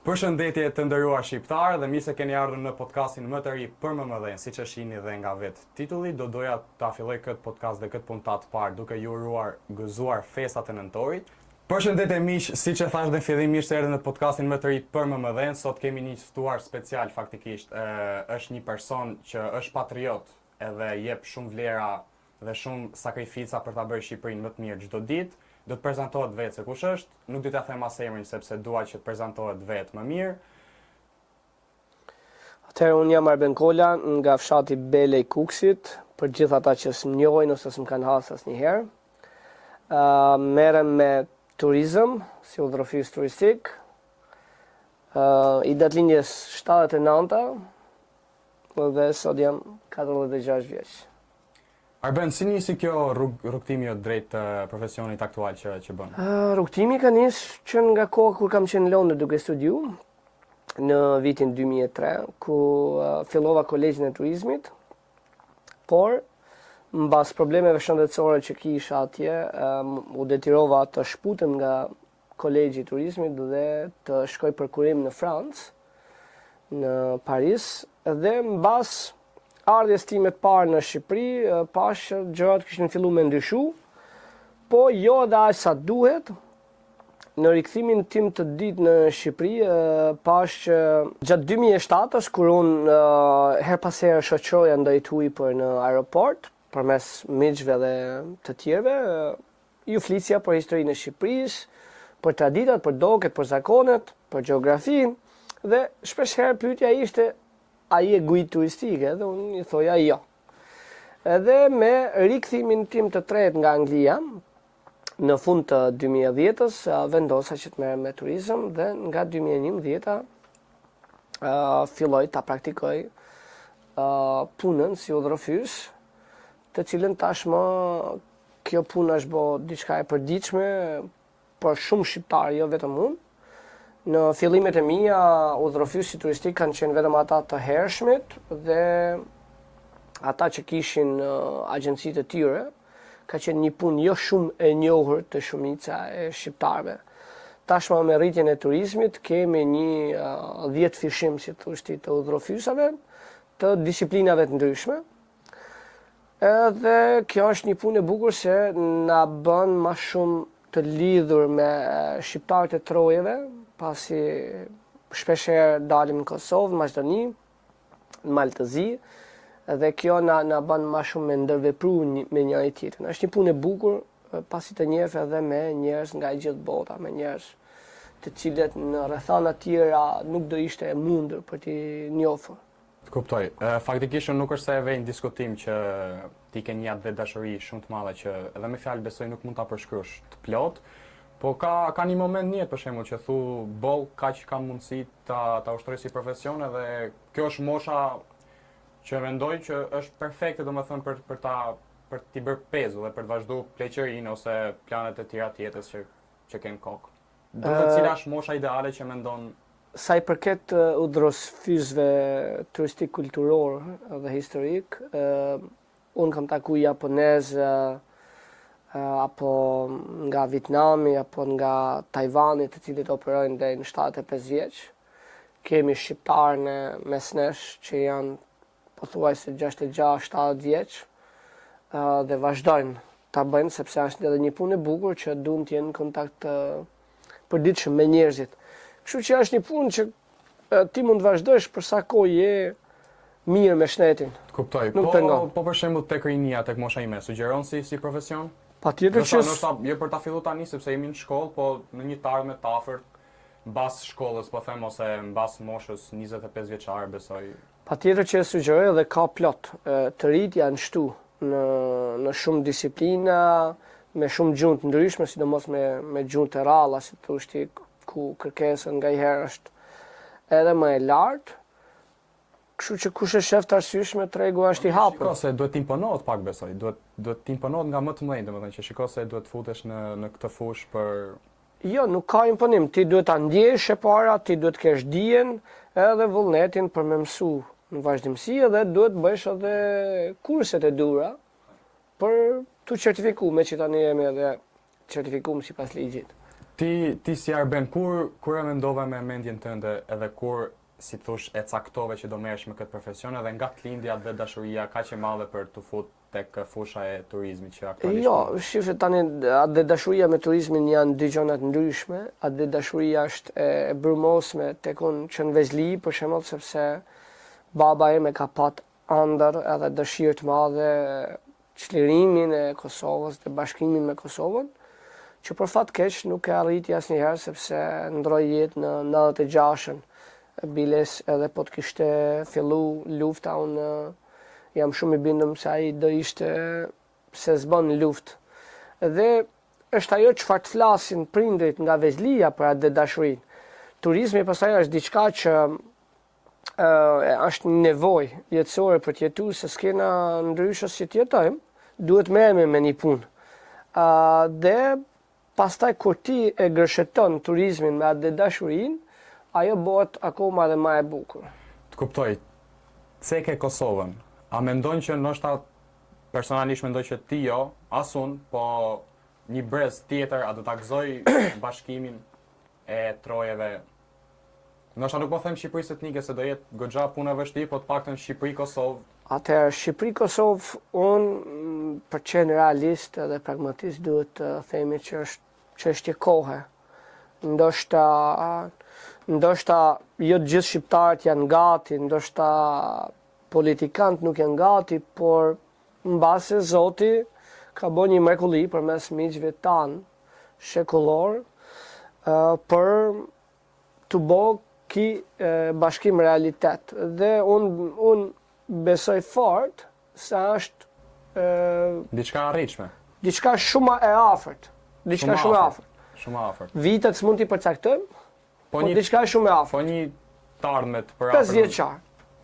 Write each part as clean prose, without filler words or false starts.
Përshëndetje të nderuar shqiptar dhe mirë se keni ardhur në podcastin më të ri për MMD-n, siç e shihni dhe nga vetë titulli, do doja ta filloj këtë podcast dhe këtë punë të parë duke ju uruar gëzuar festat e nëntorit. Përshëndetje miq, siç e thash në fillim, mirë se erdhën në podcastin më të ri për MMD-n. Sot kemi një ftuar special faktikisht. Është një person që është patriot edhe jep shumë vlera dhe shumë sakrifica për ta bërë Shqipërinë më të mirë çdo ditë. Do të prezantohet vetë se kush është, nuk do t'ja them as emrin sepse dua që të prezantohet vetë më mirë. Atëherë unë jam Arben Kola nga fshati Bele i Kuksit, për gjithë ata që s'më njohin ose s'më kanë hasur asnjëherë. Merrem me turizëm, si udhëfis turistik. I datëlindjes 79 dhe sot jam 46 vjeç. Arben, si nisi kjo rrugtimi drejt profesionit aktual që bën? Rrugtimi ka nisë që nga koha kur kam qenë në Londër duke studiu, në vitin 2003, ku fillova kolegjin e turizmit, por mbas problemeve shëndetësore që kisha atje, u detyrova të shputem nga kolegji i turizmit dhe të shkoj për kurim në Francë, në Paris, dhe mbas ardhjes time të parë në Shqipëri, pash që gjërat kishin filluar me ndryshu, po jo edhe aq sa duhet. Në rikthimin tim të ditë në Shqipëri, pash që gjatë 2007-s, kur unë her pas here shoqëroja ndaj tuaj për në aeroport, përmes miqve dhe të tjerëve, ju flisja për historinë e Shqipërisë, për traditat, për doket, për zakonet, për gjeografinë, dhe shpesh herë pyetja ishte a je guid turistike, dhe unë i thoja jo. Edhe me rikthimin tim të tretë nga Anglia, në fund të 2010-s, vendosa që të merrem me turizëm dhe nga 2011 filloj ta praktikoj punën si udhëfys, të cilën tashmë kjo punë është bë diçka e përditshme për shumë shqiptarë, jo vetëm unë. Në fillimet e mia, udhëfysit turistik kanë qenë vetëm ata të hershmit dhe ata që kishin agjencitë të tyre, ka qenë një punë jo shumë e njohur të shumica e shqiptarëve. Tashmë me rritjen e turizmit kemi një 10 fishim si thoshti të udhëfysave, të disiplinave të ndryshme. Edhe kjo është një punë e bukur se na bën më shumë të lidhur me shqiptarët e trojeve, pasi shpeshherë dalim në Kosovë, në Maqedoni, në Maltëzi, dhe kjo na bën më shumë me ndërvepru me njëri tjetrin. Është një punë e bukur, pasi të njeh edhe me njerëz nga gjithë bota, me njerëz të cilët në rrethana të tjera nuk do ishte e mundur për t'i njohur. Kuptoj. Faktikisht nuk është se e vej në diskutim që ti ke një atë dashuri shumë të madhe që edhe me fjalë besoj nuk mund ta përshkruash të plot. Po ka një moment një për shembull që thu boll kaq kam mundësi ta ushtroj si profesion edhe kjo është mosha që mendoj që është perfekte domethënë për t'i bërë pezu dhe për të vazhduar pleqërinë ose planet e tjera të jetës që ken kokë. Duhet cila është mosha ideale që mendon? Sa i përket udhëfysëve turistik kulturor dhe historik, unë kam taku japonezë apo nga Vietnami, apo nga Tajvani, të cilët operojnë deri në 75 vjeç. Kemi shqiptarë në mes nesh që janë pothuajse 66-70 vjeç dhe vazhdojnë ta bëjnë sepse është edhe një punë e bukur që duan të jenë në kontakt përditshëm me njerëzit. Kështu që është një punë që ti mund të vazhdosh për sa kohë je mirë me shtetin. Kuptoj. Po për shembull tek rinia, tek mosha ime, sugjeron si profesion? Patjetër që jo për ta filluar tani sepse jemi në shkollë, po në një tarme të afërt, mbas shkollës, po them, ose mbas moshës 25 vjeçare, besoj. Patjetër që sugjeroj dhe ka plot. Të rit janë shtu në shumë disiplina, me shumë gjuhë të ndryshme, sidomos me gjuhë të ralla, si thoshti, ku kërkesa nganjëherë është edhe më e lartë. Kështu që kush e shef të arsyeshme, tregu është i hapur. Shiko se duhet t'imponohet pak besoj, duhet t'imponohet nga më të mëdhenj, domethënë që shiko se duhet futesh në këtë fushë për... Jo, nuk ka imponim, ti duhet ta ndjesh e para, ti duhet kesh dijen edhe vullnetin për me mësu në vazhdimsi edhe duhet bësh edhe kurset e dura për t'u certifikuar, me që tani jemi edhe certifikuar sipas ligjit. Ti si Arben, kur e mendove me mendjen tënde edhe kur si thosh e caktove që do merresh me këtë profesion edhe nga lindja dhe dashuria kaq e madhe për të fut tek fusha e turizmit që aktualisht? Jo, shifre tani atë dhe dashuria me turizmin janë dy gjëra të ndryshme. Atë dhe dashuria është e brumosme tek unë që në Vezli, për shembull, sepse baba ime ka pat ëndër edhe dëshirë të madhe çlirimin e Kosovës dhe bashkimin me Kosovën, që për fat keq nuk e arriti asnjëherë sepse ndroi jetë në 96-ën. Biles edhe po të kishte fillu lufta, unë jam shumë i bindëm se ai do ishte se s'bën luftë. Dhe është ajo çfarë të flasin prindrit nga Vezlia për atë dashurinë. Turizmi pastaj është diçka që është një nevojë jetësore për të jetuar, se s'kena ndryshe si të jetojmë, duhet merremi me një punë. Dhe pastaj kur ti e gërsheton turizmin me atë dashurinë, ajo bëhet akoma edhe më e bukur. Të kuptoj. Ceke Kosovën. A mendon që ndoshta personalisht mendoj që ti jo, as unë, po një brez tjetër a do ta gëzoj bashkimin e trojeve? Ndoshta nuk po them Shqipërisë etnike se do jetë goxha punë e vështirë, po të paktën Shqipëri-Kosovë. Atëherë Shqipëri-Kosovë, unë për qenë realist edhe pragmatist duhet të themi që është çështje kohe. Ndoshta jo të gjithë shqiptarët janë gati, ndoshta politikanët nuk janë gati, por mbase Zoti ka bërë një mrekulli përmes miqve tanë shekullor për të bërë ky bashkim realitet. Dhe unë besoj fort se është diçka arritshme. Diçka shumë e afërt. Diçka shumë e afërt. Shumë afërt. Vitet s'mund t'i përcaktojmë, po diçka shumë e afërt. Po një tarmet për afër. 5 vjeçar.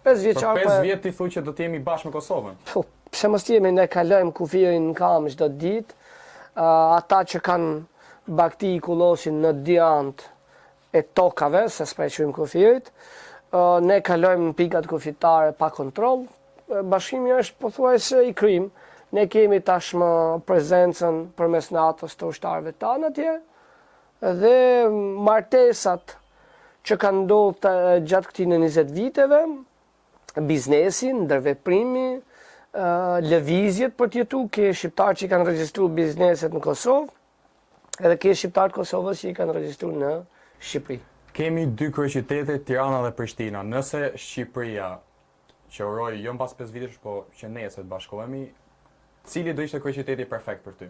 5 vjeçar. Për 5 vjet ti thuaj që do të jemi bashkë me Kosovën. Po, pse mos jemi, ne kalojmë kufirin në kam çdo ditë. Ata që kanë bakti i kullosin në diant e tokave, se s'pa e quajmë kufirit, ne kalojmë në pikat kufitare pa kontroll. Bashkimi është pothuajse i krim. Ne kemi tashmë prezencën përmes natës të ushtarëve tanë atje, dhe martesat që kanë ndodhur gjatë këtij 20 viteve, biznesin, ndërveprimi, lëvizjet për të jetuar, ke shqiptarë që kanë regjistruar bizneset në Kosovë, edhe ke shqiptarë të Kosovës që i kanë regjistruar në Shqipëri. Kemi dy kryeqytete, Tirana dhe Prishtina. Nëse Shqipëria që uroj jo mbas 5 vitesh, po që nesër të bashkohemi, cili do ishte kryeqyteti perfekt për ty?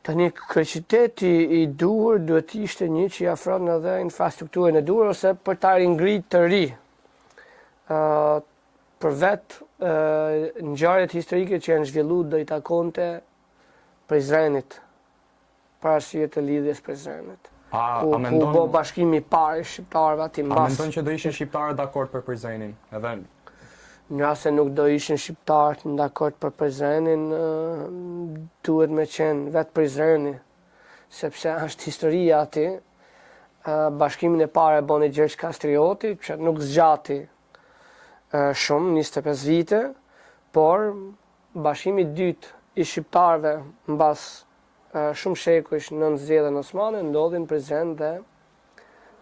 Tani kryeqyteti i duhur duhet të ishte një që i afron edhe infrastrukturën e duhur ose për ta ringrit të ri. Për vetë ngjarjet historike që janë zhvilluar do i takonte Prizrenit, për arsye të lidhjes Prizrenit. Ku bo bashkimi i parë i shqiptarëve aty mbas. A mendon që do ishin shqiptarët dakord për Prizrenin? Edhe nëse nuk do ishin shqiptarët dakord për Prizrenin, duhet me qenë vetë Prizreni, sepse është historia aty. Bashkimin e parë e boni Gjergj Kastrioti, që nuk zgjati shumë, 25 vite, por bashkimi i dytë i shqiptarëve mbas shumë shekujsh në zgjedhjen osmane ndodhi në Prizren dhe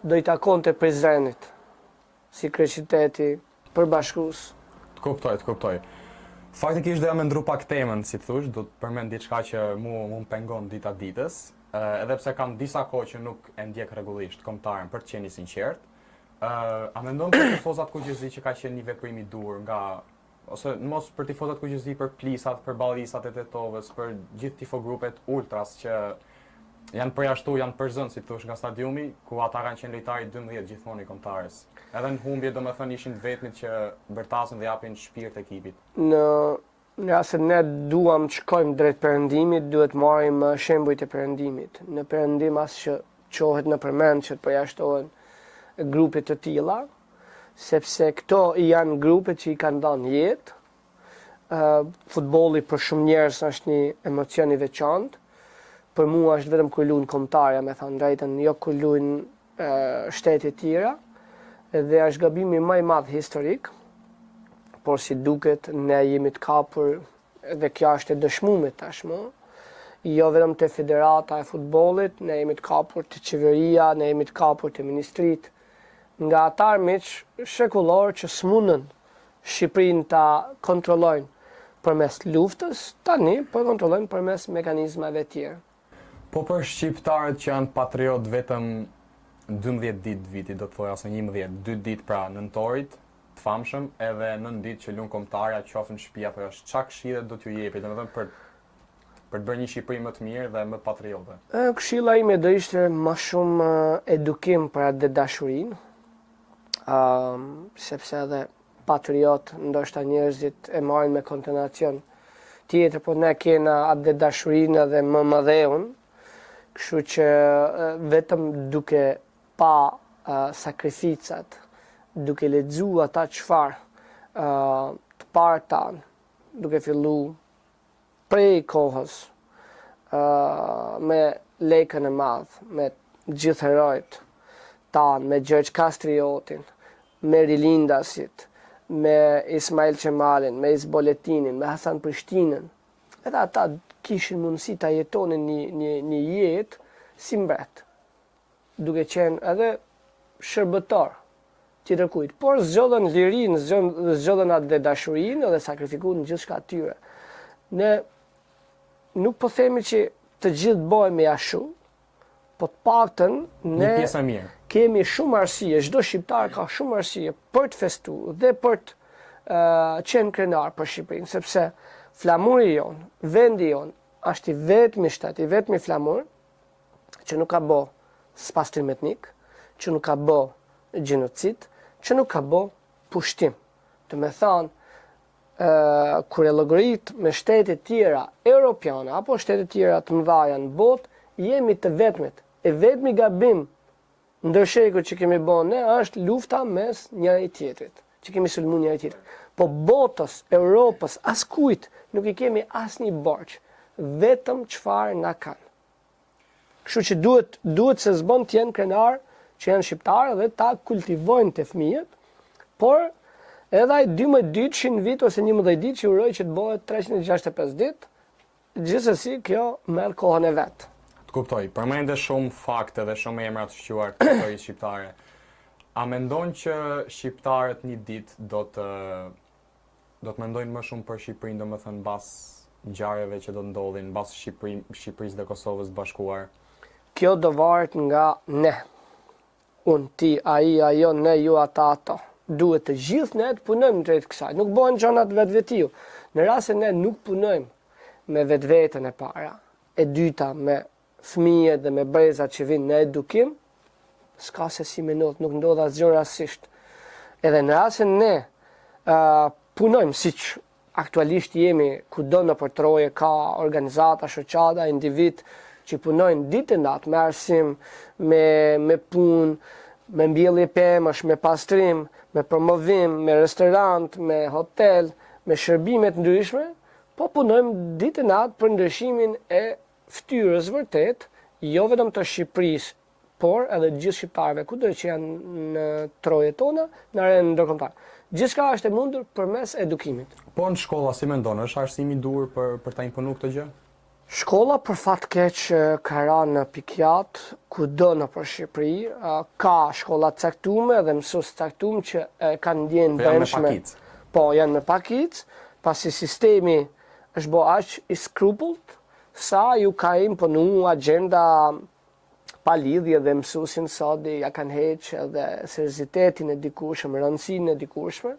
do i takonte Prizrenit si kryeqyteti përbashkues. Të kuptoj. Faktikisht doja me ndru pak temën, si thosh, do të përmend diçka që mu pengon dita ditës, edhe pse kam disa kohë që nuk e ndjek rregullisht kombëtaren për të qenë i sinqert. A mendon për tifozat kuqezi që ka qenë një veprim i dur nga ose mos për tifozat kuqezi, për plisat, për ballisat e Tetovës, për gjithë tifogrupet ultras që janë përjashtu, janë përzënë, si thosh, nga stadiumi, ku ata kanë qenë lojtarë 12 gjithmonë i kombëtarës. Edhe në humbje domethënë ishin të vetmit që bërtasin dhe japin shpirt ekipit. Nëse ne duam të shkojmë drejt perëndimit, duhet marrim shembujt e perëndimit. Në perëndim as që qohet në përmend që të përjashtohen grupe të tilla, sepse këto janë grupe që i kanë dhënë jetë. Futbolli për shumë njerëz është një emocion i veçantë. Për mua është vetëm kur luajnë kombëtarja, me thënë drejtën, jo kur luajnë shtete të tjera. Dhe është gabimi më i madh historik, por si duket ne jemi të kapur, dhe kjo është e dëshmuar tashmë, jo vetëm te Federata e Futbollit, ne jemi të kapur te qeveria, ne jemi të kapur te ministrit, nga ata miq shekullor që s'mundën Shqipërinë ta kontrollojnë përmes luftës, tani po kontrollojnë përmes mekanizmave tjerë. Po për shqiptarët që janë patriot vetëm 12 ditë viti, do të thoja ose 11, 2 ditë pra nëntorit, të famshëm, edhe 9 ditë që lunë kombëtarja, qofën në shtëpi apo jashtë, çka këshille do t'ju jepi, domethënë për të bërë një Shqipëri më të mirë dhe më patriote? Këshilla ime do ishte më shumë edukim për atë dashurinë, sepse edhe patriot, ndoshta njerëzit e marrin me kontenacion tjetër, po ne kena atë dashurinë dhe më madheun, kështu që vetëm duke pa sakrificat, duke lexuar ata çfarë të parë duke fillu prej kohës me Lekën e Madh, me gjithë herojt tanë, me Gjergj Kastriotin, me Rilindasit, me Ismail Qemalin, me Izboletinin, me Hasan Prishtinën. Edhe ata kishin mundësi ta jetonin një jetë si mbret, duke qenë edhe shërbëtor tjetër kujt, por zgjodhen lirinë, zgjodhen atë dashurinë dhe sakrifikuan gjithçka atyre. Ne nuk po themi që të gjithë bëhemi ashtu, po të paktën ne Një pjesë e mirë. kemi shumë arsye, çdo shqiptar ka shumë arsye për të festuar dhe për të qenë krenar për Shqipërinë, sepse flamuri jon, vendi jon, është i vetmi shtat, i vetmi flamur që nuk ka bë spastrim etnik, që nuk ka bë gjenocid, që nuk ka bë pushtim. Të me thënë, kur e llogarit me shtetet tjera europiane apo shtetet tjera të mëdha në botë, jemi të vetmit. E vetmi gabim ndërsheku që kemi bërë ne është lufta mes njëri tjetrit, që kemi sulmuar njëri tjetrin. Po botës, Europës, askujt nuk i kemi asnjë borxh, vetëm çfarë na kanë. Kështu që duhet se s'bën të jenë krenar që janë shqiptarë dhe ta kultivojnë të fëmijët, por edhe ai 12 ditë në vit ose 11 ditë që uroj që të bëhet 365 ditë, gjithsesi kjo merr kohën e vet. Të kuptoj, përmende shumë fakte dhe shumë emra të shquar të historisë shqiptare. A mendon që shqiptarët një ditë do të mendojnë më shumë për Shqipërinë, domethënë mbas ngjarjeve që do të ndodhin, mbas Shqipërisë dhe Kosovës së Bashkuar? Kjo do varet nga ne. Unë, ti, ai, ajo, ne, ju, ata, ato. Duhet të gjithë ne të punojmë drejt kësaj. Nuk bëhen gjonat vetvetiu. Në rast se ne nuk punojmë me vetveten e para, e dyta me fëmijët dhe me brezat që vinë në edukim, s'ka se si me not, nuk ndodh asgjë rastisht. Edhe në rast se ne punojmë siç aktualisht jemi, kudo në troje ka organizata, shoqata, individ që punojnë ditë e natë me arsim, me punë, me mbjellje pemësh, me pastrim, me promovim, me restorant, me hotel, me shërbime të ndryshme, po punojmë ditë e natë për ndryshimin e fytyrës vërtet, jo vetëm të Shqipërisë, por edhe gjithë shqiptarëve, kudo që janë në trojet tona, në arenën ndërkombëtare. Gjithçka është e mundur përmes edukimit. Po në shkolla si mendon, është arsimi i duhur për ta imponu këtë gjë? Shkolla për fat keq ka rënë në pikjat, kudo në për Shqipëri, ka shkolla të caktuara dhe mësues të caktuar që kanë ndjenë brendshme. Po, janë me pakic, pasi sistemi është bërë aq i scrupullt sa ju ka imponu agenda pa lidhje dhe mësuesin sot ja kanë heq edhe seriozitetin e dikushëm, rëndësinë e dikushme,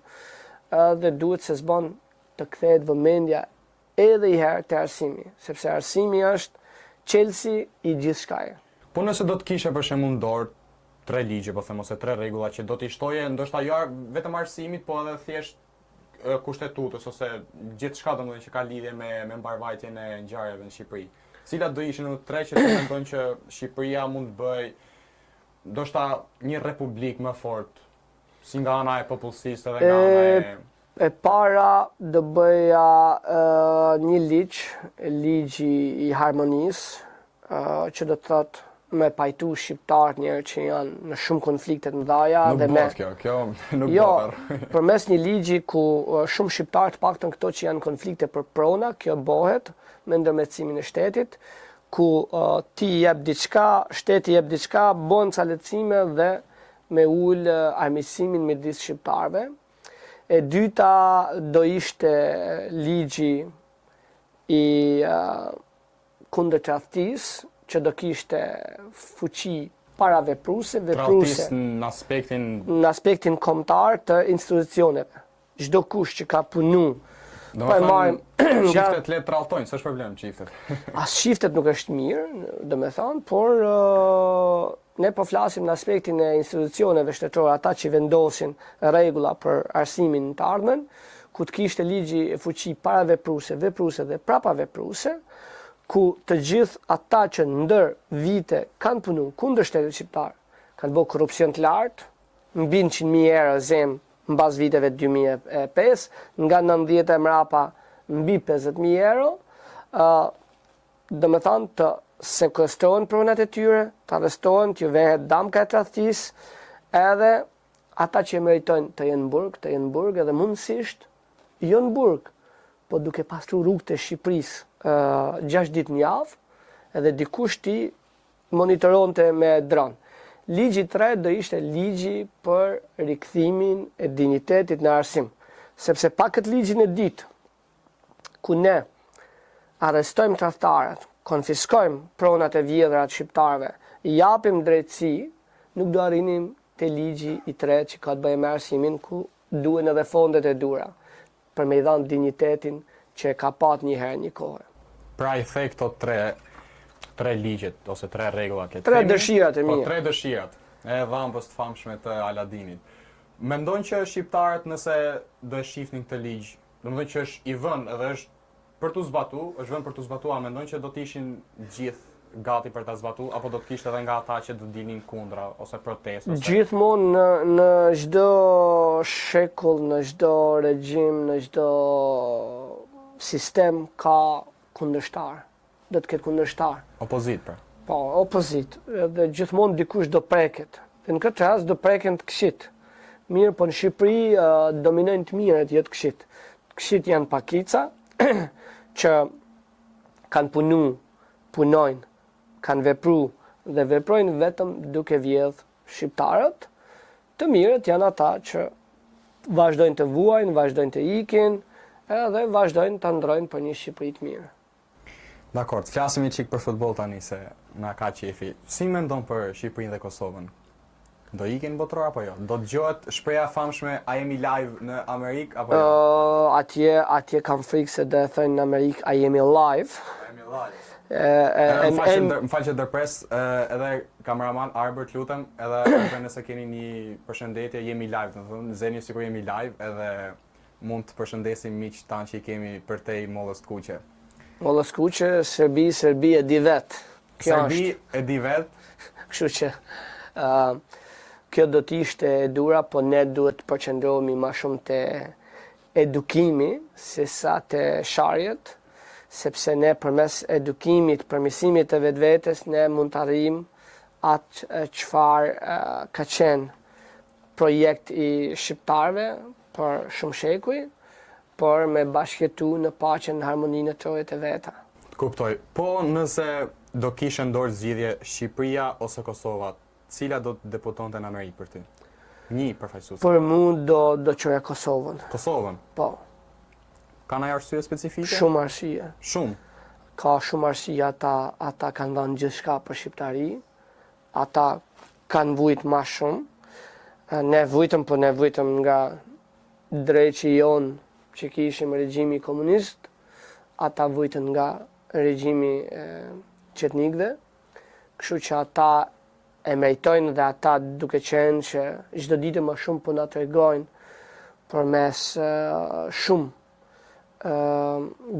dhe duhet se s'bën të kthehet vëmendja edhe i herë të arsimi, sepse arsimi është qelsi i gjithçkaje. Po nëse do të kishe për shembull në dorë 3 ligje, po them, ose 3 rregulla që do t'i shtoje, ndoshta jo vetëm arsimit, po edhe thjesht kushtetutës ose gjithçka domethënë që ka lidhje me mbarvajtjen e ngjarjeve në Shqipëri. Cilat do ishin edhe 3 që të mendojnë që Shqipëria mund të bëjë ndoshta një republikë më fort, si nga ana e popullsisë edhe nga ana e para do bëja një ligji i harmonisë, që do të thotë me pajtu shqiptarët njerë që janë në shumë konfliktet mëdhaja. Nuk bëhet kjo nuk jo, bëhet. Përmes një ligji ku shumë shqiptarë të paktën këto që janë konflikte për prona, kjo bëhet me ndërmjetësimin e shtetit, ku ti jep diçka, shteti jep diçka, bën ca lehtësime dhe me ul armiqësimin midis shqiptarëve. E dyta do ishte ligji i kundër tradhtisë, që do kishte fuqi paravepruese, vepruse në aspektin kombëtar të institucioneve. Çdo kush që ka punu, shiftet le të ralltojnë, s'është problem shiftet. As shiftet nuk është mirë, domethënë, por ne po flasim në aspektin e institucioneve shtetërore, ata që vendosin rregulla për arsimin të ardhmen, ku të kishte ligji e fuqi paravepruese, vepruese dhe prapavepruese, ku të gjithë ata që ndër vite kanë punu kundër shtetit shqiptar, kanë bërë korrupsion të lartë, mbi 100.000 euro zemë mbas viteve 2005, nga 90 e mrapa mbi 50.000 euro, domethënë të sekuestrohen pronat e tyre, të arrestohen, të vehet damka e tradhtisë, edhe ata që meritojnë të jenë në burg edhe mundësisht jo në burg, po duke pastru rrugët e Shqipërisë 6 ditë në javë, edhe dikush ti monitoronte me dron. Ligji 3 do ishte ligji për rikthimin e dinjitetit në arsim, sepse pa këtë ligjin e dytë, ku ne arrestojmë tradhtarët, konfiskojmë pronat e vjedhra të shqiptarëve, i japim drejtësi, nuk do arrinim te ligji i 3 që ka të bëjë me arsimin, ku duhen edhe fondet e dura për me i dhanë dinjitetin që ka pat një herë një kohë. Pra i the këto tre ligjet ose tre rregullat që tre dëshirat e mia. Po tre dëshirat e dhëmbës të famshme të Aladinit. Mendon që shqiptarët nëse do e shihnin këtë ligj, domethënë që është i vënë edhe është për tu zbatuar, është vënë për tu zbatuar, mendon që do të ishin gjithë gati për ta zbatuar apo do të kishte edhe nga ata që do dilnin kundra ose protestë? Gjithmonë në çdo shekull, në çdo regjim, në çdo sistem ka kundërshtar. Do të ketë kundërshtar. Opozit pra. Po, opozit. Dhe gjithmonë dikush do preket. Dhe në këtë rast do preken të këqit. Mirë, po në Shqipëri dominojnë të mirët, jo të këqit. Të këqit janë pakica që kanë punojnë, kanë vepru dhe veprojnë vetëm duke vjedh shqiptarët. Të mirët janë ata që vazhdojnë të vuajnë, vazhdojnë të ikin, edhe vazhdojnë të ndrojnë për një Shqipëri të mirë. Dakor, të flasim një çik për futboll tani se na ka qefi. Si mendon për Shqipërinë dhe Kosovën? Do ikin botror apo jo? Do dëgohet shpreha famshme a jemi live në Amerikë apo jo? Atje kam frikë se do thënë në Amerikë a jemi live. A jemi live. Më fal që ndërpres, edhe kameraman Arbert lutem, edhe nëse keni një përshëndetje, jemi live, domethënë zeni sikur jemi live edhe mund të përshëndesim miqtë tanë që i kemi përtej mollës të kuqe. Mollës kuqe, Serbi e di vet. Serbi e di vet. Kështu që kjo do të ishte e dura, po ne duhet të përqendrohemi më shumë te edukimi sesa te sharjet, sepse ne përmes edukimit, përmirësimit të vetvetes, ne mund të arrijmë atë çfarë ka qenë projekt i shqiptarëve për shumë shekuj, por me bashkëtu në paqen, në harmoninë të trojet e veta. Kuptoj. Po nëse do kishte ndorë zgjidhje Shqipëria ose Kosova, cila do të deputonte në Amerikë për ty? Një përfaqësues. Për mu do çoja Kosovën. Kosovën? Po. Ka ndonjë arsye specifike? Shumë arsye. Shumë. Ka shumë arsye, ata kanë dhënë gjithçka për shqiptari. Ata kanë vujt më shumë. Ne vujtëm nga dreqi jonë që kishim regjimi komunist, ata vujtën nga regjimi qetnikëve, kështu që ata e meritojnë dhe ata duke qenë që çdo ditë më shumë po na tregojnë përmes shumë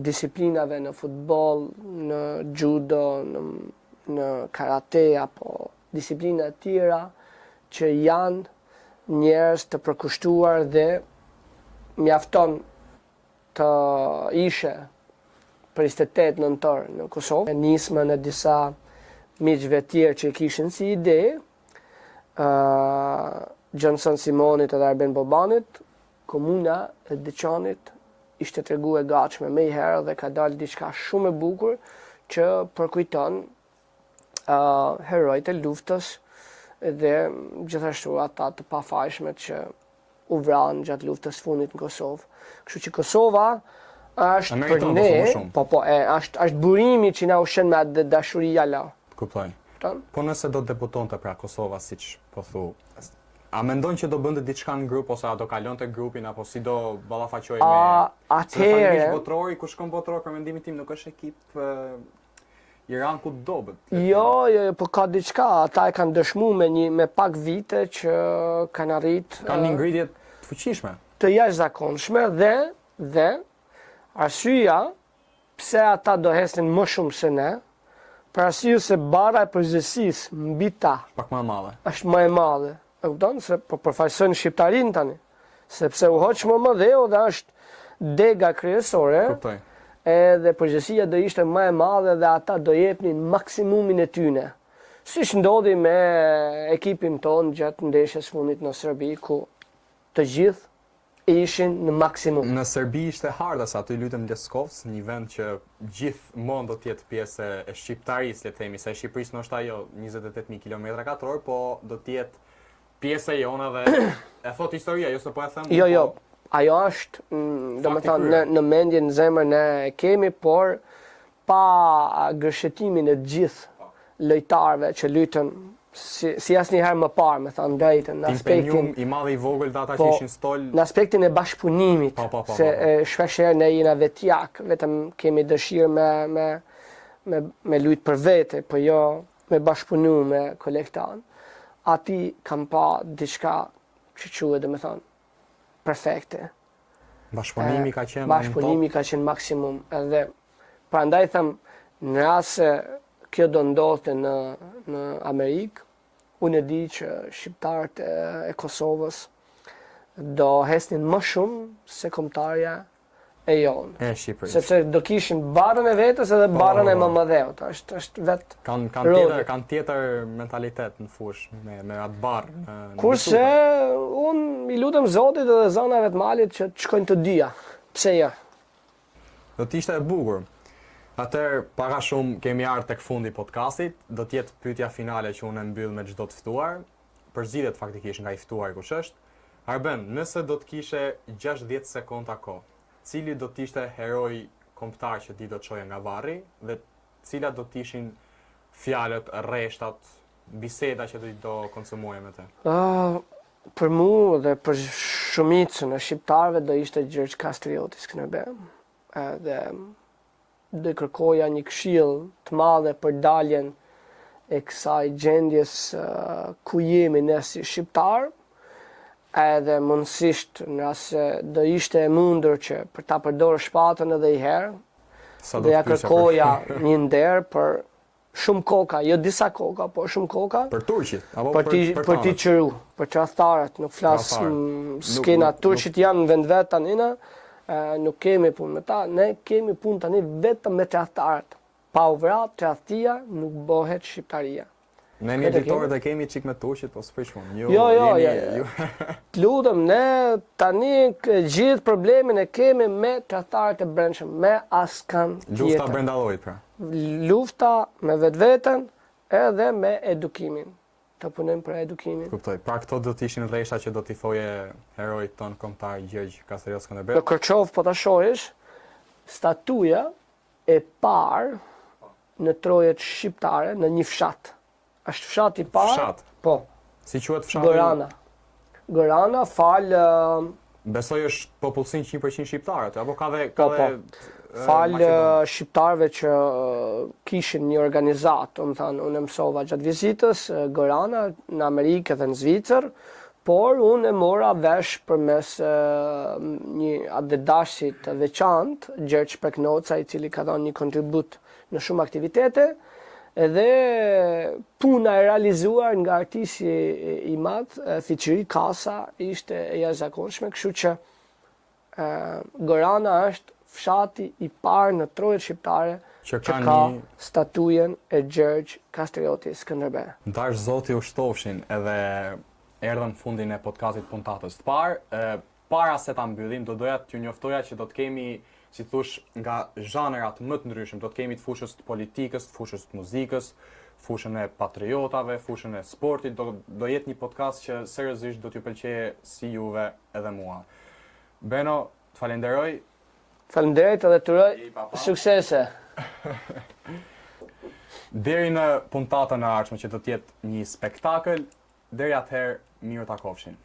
disiplinave në futboll, në judo, në karate apo disiplina të tjera që janë njerëz të përkushtuar dhe mjafton të ishe për 28 nëntor në Kosovë. Nismë në disa miqve tjerë që kishin si ide, Johnson Simonit edhe Arben Bobanit, komuna e Deçanit ishte tregu e gatshme me i herë dhe ka dalë diçka shumë e bukur që përkujton herojt e luftës dhe gjithashtu ata të pafajshmet që u vranë gjatë luftës fundit në Kosovë. Kështu që Kosova është për ne, është burimi që na ushen me atë dashuria la. Kuptoj. Po nëse do të debutonte pra Kosova siç po thu, a mendon që do bënte diçka në grup ose a do kalonte grupin apo si do ballafaqoj me atëherë botrori ku shkon botror për mendimin tim nuk është ekip Iran ku dobet. Jo, po ka diçka, ata e kanë dëshmuar me pak vite që kanë arrit kanë një ngritje të fuqishme, të jashtëzakonshme dhe arsyeja pse ata do hesin më shumë se ne, për arsye se bara e përgjegjësisë mbi ta pak më e madhe. Është më e madhe. E kupton se po përfaqësojnë shqiptarin tani, sepse u hoq më mëdheu dhe është dega kryesore. Kuptoj. Edhe përgjegjësia do ishte më e madhe dhe ata do jepnin maksimumin e tyre. Siç ndodhi me ekipin ton gjatë ndeshjes fundit në Serbi ku të gjithë ishin në maksimum. Në Serbi ishte harda sa aty lutem Leskovs, një vend që gjithmonë do të jetë pjesë e shqiptarisë, le të themi, se Shqipërisë ndoshta jo 28000 km2, po do të jetë pjesë e jona dhe e thot historia, jo se po e them. Jo, ajo është, domethënë në mendje në zemër ne e kemi, por pa gërshëtimin e gjithë lojtarëve që luajtën si asnjëherë më parë, me thënë drejtën, në aspektin i madh i vogël dhe ata që ishin stol, në aspektin e bashkëpunimit, se shpeshherë ne jena vetjak, vetëm kemi dëshirë me lujt për vete, po jo me bashkëpunu me kolektan. Ati kam pa diçka që quhet, domethënë, perfekte. Bashkëpunimi ka qenë Bashkëpunimi ka qenë maksimum, edhe prandaj them, në rast se kjo do ndodhte në Amerikë, unë e di që shqiptarët e Kosovës do hesnin më shumë se kombëtarja e jonë. E Shqipërisë. Sepse do kishin barën e vetës edhe barën e mëmëdheut. Është vetë kanë tjetër mentalitet në fush me atë barë. Kurse unë i lutem Zotit edhe zonave të malit që të shkojnë të dyja. Pse jo? Do të ishte e bukur. Atëherë, para shumë kemi ardhur tek fundi i podcastit, do të jetë pyetja finale që unë mbyll me çdo të ftuar. Përzidhet faktikisht nga i ftuari kush është. Arben, nëse do të kishe 60 sekonda kohë, cili do të ishte heroi kombëtar që ti do të çoje nga varri dhe cilat do të ishin fjalët, rreshtat, biseda që do konsumoje me te? Për mua dhe për shumicën e shqiptarëve do ishte Gjergj Kastrioti Skënderbeu. Dhe dhe kërkoja një këshill të madhe për daljen e kësaj gjendjes ku jemi ne si shqiptar, edhe mundësisht nëse do ishte e mundur që për ta përdorur shpatën edhe i herë, dhe ja kërkoja një nder për shumë koka, jo disa koka, por shumë koka. Për turqit apo për ti qëru, për tradhtarët, nuk flas skena, turqit janë vend vet tanina. Nuk kemi punë me ta, ne kemi punë tani vetëm me tradhtarët. Pa u vrarë tradhtia nuk bëhet shqiptaria. Ne një editorët e kemi çik me turqit, po s'prish punë. Jo. Të lutem, ne tani gjithë problemin e kemi me tradhtarët e brendshëm, me askan tjetër. Lufta brenda llojit pra. Lufta me vetveten edhe me edukimin. Të punojmë për edukimin. Kuptoj. Pra këto do të ishin rresha që do t'i thoje heroit ton kombëtar Gjergj Kastrioti Skënderbeu. Në Kërçov po ta shohësh, statuja e parë në trojet shqiptare në një fshat. Është fshati i parë? Fshat. Po. Si quhet fshati? Gorana fal besoj është popullsinë 100% shqiptarët apo ka dhe fal shqiptarëve që kishin një organizatë, unë mësova gjatë vizitës Gorana në Amerikë dhe në Zvicër, por unë e mora vesh përmes një adedashit të veçantë, Gjergj Preknoca, i cili ka dhënë një kontribut në shumë aktivitete, edhe puna e realizuar nga artisti i madh, Fiçiri Kasa, ishte e jashtëzakonshme, kështu që Gorana është fshati i parë në trojet shqiptare që që ka ka një statujen e Gjergj Kastrioti Skënderbe. Dash zoti u shtofshin edhe erdhën fundin e podcastit puntatës të parë. Para se ta mbyllim, do doja t'ju njoftoja që do të kemi, si thush, nga zhanërat më të ndryshëm, do të kemi të fushës të politikës, të fushës të muzikës, fushën e patriotave, fushën e sportit, do jetë një podcast që seriozisht do t'ju pëlqejë si juve edhe mua. Beno, të falenderoj. Faleminderit edhe të uroj suksese. Deri në puntatën e ardhshme që do të jetë një spektakël, deri atëherë mirë takofshin.